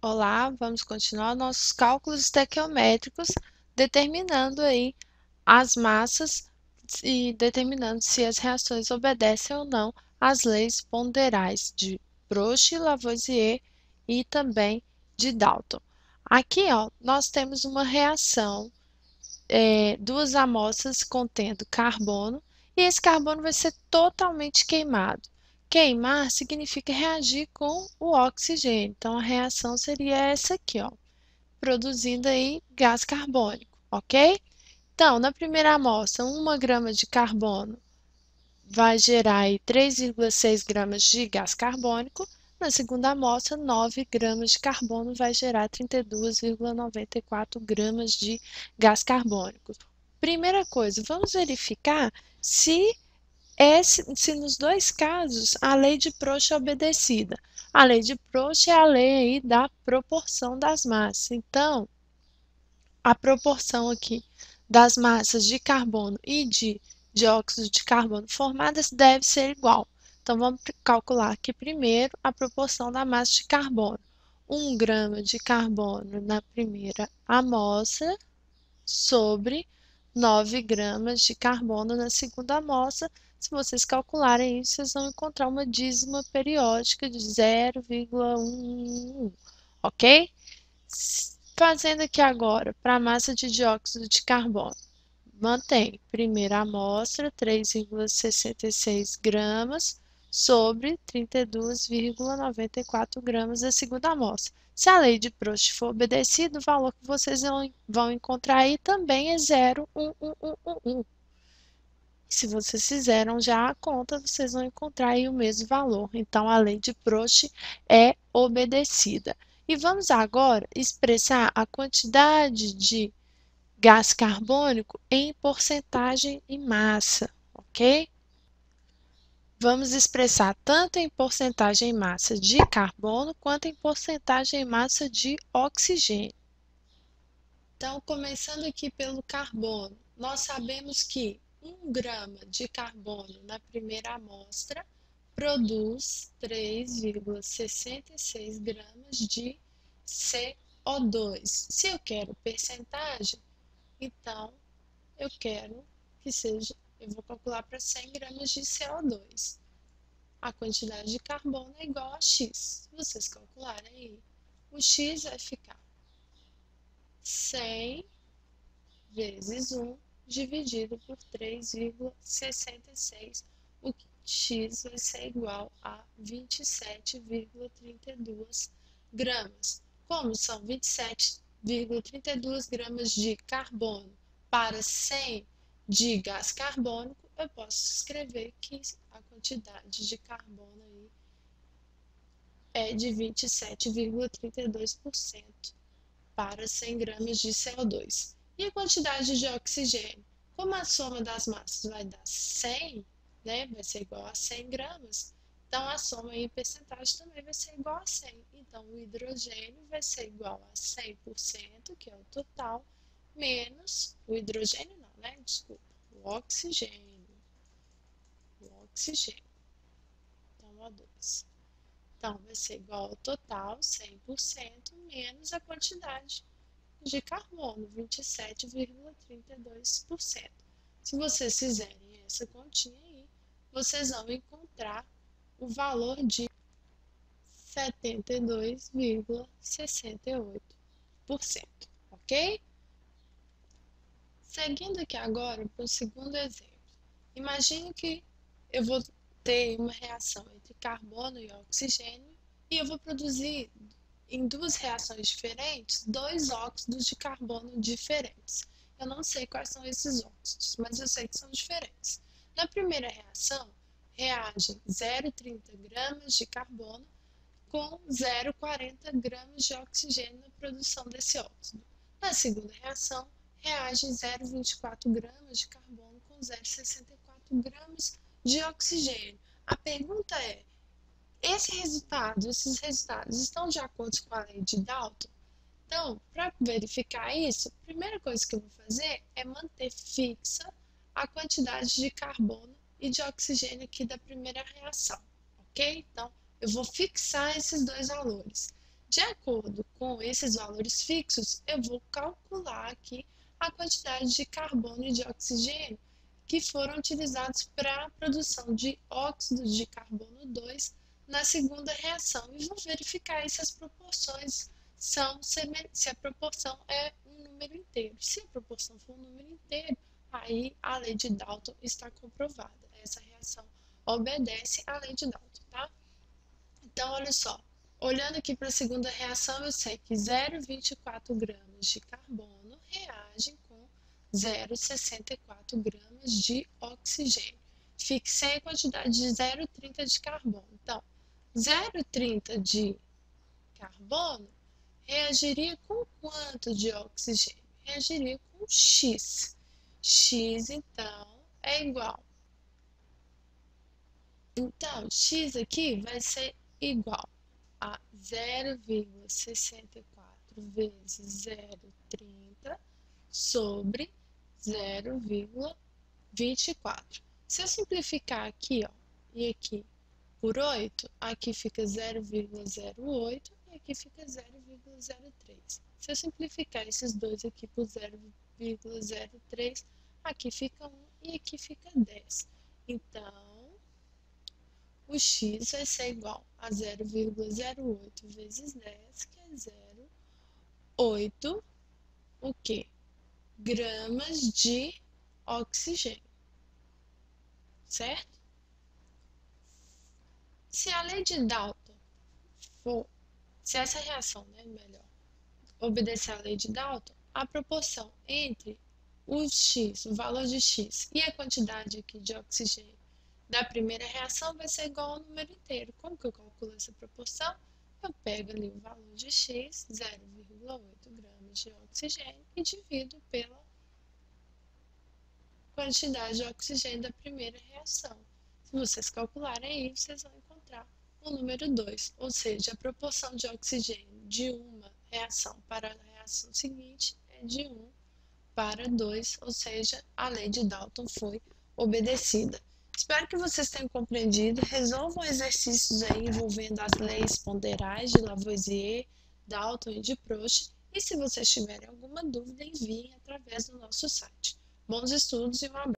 Olá, vamos continuar nossos cálculos estequiométricos, determinando aí as massas e determinando se as reações obedecem ou não às leis ponderais de Proust, Lavoisier e também de Dalton. Aqui, ó, nós temos uma reação, duas amostras contendo carbono, e esse carbono vai ser totalmente queimado. Queimar significa reagir com o oxigênio. Então, a reação seria essa aqui, ó, produzindo aí gás carbônico, ok? Então, na primeira amostra, 1 grama de carbono vai gerar aí 3,6 gramas de gás carbônico. Na segunda amostra, 9 gramas de carbono vai gerar 32,94 gramas de gás carbônico. Primeira coisa, vamos verificar se nos dois casos a lei de Proust é obedecida. A lei de Proust é a lei aí da proporção das massas. Então, a proporção aqui das massas de carbono e de dióxido de carbono formadas deve ser igual. Então, vamos calcular aqui primeiro a proporção da massa de carbono. 1 grama de carbono na primeira amostra sobre 9 gramas de carbono na segunda amostra. Se vocês calcularem isso, vocês vão encontrar uma dízima periódica de 0,111, ok? Fazendo aqui agora para a massa de dióxido de carbono. Mantém primeira amostra, 3,66 gramas sobre 32,94 gramas da segunda amostra. Se a lei de Proust for obedecida, o valor que vocês vão encontrar aí também é 0,1111. Se vocês fizeram já a conta, vocês vão encontrar aí o mesmo valor. Então, a lei de Proust é obedecida. E vamos agora expressar a quantidade de gás carbônico em porcentagem e massa, ok? Vamos expressar tanto em porcentagem em massa de carbono quanto em porcentagem em massa de oxigênio. Então, começando aqui pelo carbono, nós sabemos que 1 grama de carbono na primeira amostra produz 3,66 gramas de CO2. Se eu quero percentagem, então eu vou calcular para 100 gramas de CO2. A quantidade de carbono é igual a X. Se vocês calcularem aí, o X vai ficar 100 vezes 1 dividido por 3,66. O X vai ser igual a 27,32 gramas. Como são 27,32 gramas de carbono para 100 de gás carbônico, eu posso escrever que a quantidade de carbono aí é de 27,32% para 100 gramas de CO2. E a quantidade de oxigênio? Como a soma das massas vai dar 100, né, vai ser igual a 100 gramas, então a soma em percentagem também vai ser igual a 100. Então, o hidrogênio vai ser igual a 100%, que é o total, menos o hidrogênio não, né? Desculpa, o oxigênio. O oxigênio. Então, O2. Então, vai ser igual ao total, 100%, menos a quantidade de carbono, 27,32%. Se vocês fizerem essa continha aí, vocês vão encontrar o valor de 72,68%, ok? Seguindo aqui agora para o segundo exemplo. Imagine que eu vou ter uma reação entre carbono e oxigênio e eu vou produzir em duas reações diferentes, dois óxidos de carbono diferentes. Eu não sei quais são esses óxidos, mas eu sei que são diferentes. Na primeira reação, reagem 0,30 gramas de carbono com 0,40 gramas de oxigênio na produção desse óxido. Na segunda reação, reagem 0,24 gramas de carbono com 0,64 gramas de oxigênio. A pergunta é, esses resultados estão de acordo com a lei de Dalton? Então, para verificar isso, a primeira coisa que eu vou fazer é manter fixa a quantidade de carbono e de oxigênio aqui da primeira reação, ok? Então, eu vou fixar esses dois valores. De acordo com esses valores fixos, eu vou calcular aqui a quantidade de carbono e de oxigênio que foram utilizados para a produção de óxido de carbono 2 na segunda reação e vou verificar se as proporções são se a proporção é um número inteiro. Se a proporção for um número inteiro, aí a lei de Dalton está comprovada. Essa reação obedece à lei de Dalton, tá? Então, olha só, olhando aqui para a segunda reação, eu sei que 0,24 gramas de carbono reagem com 0,64 gramas de oxigênio. Fixei a quantidade de 0,30 de carbono. Então, 0,30 de carbono reagiria com quanto de oxigênio? Reagiria com X. X, então, é igual. Então, X aqui vai ser igual a 0,64 vezes 0,30 sobre 0,24. Se eu simplificar aqui, ó, e aqui por 8, aqui fica 0,08 e aqui fica 0,03. Se eu simplificar esses dois aqui por 0,03, aqui fica 1 e aqui fica 10. Então, o x vai ser igual a 0,08 vezes 10, que é 0,8 o quê? Gramas de oxigênio, certo? Se a lei de Dalton for, se essa reação, né, melhor, obedecer à lei de Dalton, a proporção entre o x, o valor de x e a quantidade aqui de oxigênio da primeira reação vai ser igual ao número inteiro. Como que eu calculo essa proporção? Eu pego ali o valor de x, 0,8 gramas de oxigênio, e divido pela quantidade de oxigênio da primeira reação. Se vocês calcularem aí, vocês vão encontrar o número 2, ou seja, a proporção de oxigênio de uma reação para a reação seguinte é de 1 para 2, ou seja, a lei de Dalton foi obedecida. Espero que vocês tenham compreendido. Resolvam exercícios aí envolvendo as leis ponderais de Lavoisier, Dalton e de Proust. E se vocês tiverem alguma dúvida, enviem através do nosso site. Bons estudos e um abraço.